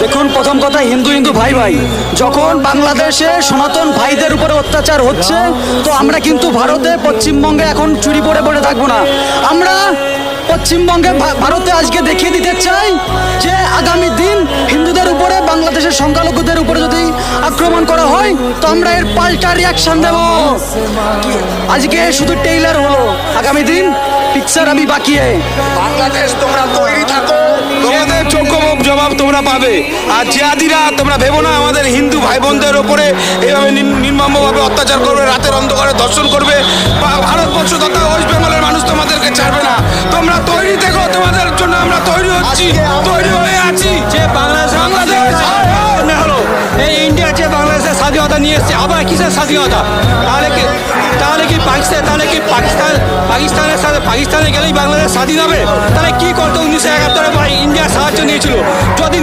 দেখুন, প্রথম কথা, হিন্দু হিন্দু ভাই ভাই, যখন বাংলাদেশে সনাতন ভাইদের উপরে অত্যাচার হচ্ছে, তো আমরা কিন্তু ভারতে পশ্চিমবঙ্গে এখন চুরি পড়ে পড়ে থাকবো না। আমরা পশ্চিমবঙ্গে ভারতে আজকে দেখিয়ে দিতে চাই যে আগামী দিন হিন্দুদের উপরে, বাংলাদেশের সংখ্যালঘুদের উপরে যদি আক্রমণ করা হয়, তো আমরা এর পাল্টা রিয়াকশন দেব। আজকে শুধু টেইলার হলো, আগামী দিন পিকচার আমি বাকি বাংলাদেশ তোমরা তৈরি থাকো, তোমাদের যোগ্য জবাব তোমরা পাবে। আর জিহাদিরা তোমরা ভেবো না আমাদের হিন্দু ভাই বোনদের ওপরে এইভাবে নির্মমভাবে অত্যাচার করবে, রাতের অন্ধকারে ধর্ষণ করবে। ভারতবর্ষ তথা ওয়েস্ট বেঙ্গলের মানুষ তোমাদেরকে ছাড়বে না। তোমরা তৈরি থেকো, তোমাদের জন্য আমরা তৈরি হচ্ছি, তৈরি হয়ে আছি। যে বাংলাদেশ হলো এই ইন্ডিয়া যে বাংলাদেশের স্বাধীনতা নিয়ে এসছে, আবার কিসের স্বাধীনতা? পাকিস্তানের সাথে পাকিস্তানে গেলেই বাংলাদেশ স্বাধীন হবে? তাহলে কি করতো 1971 ইন্ডিয়া সাহায্য নিয়েছিল? যদি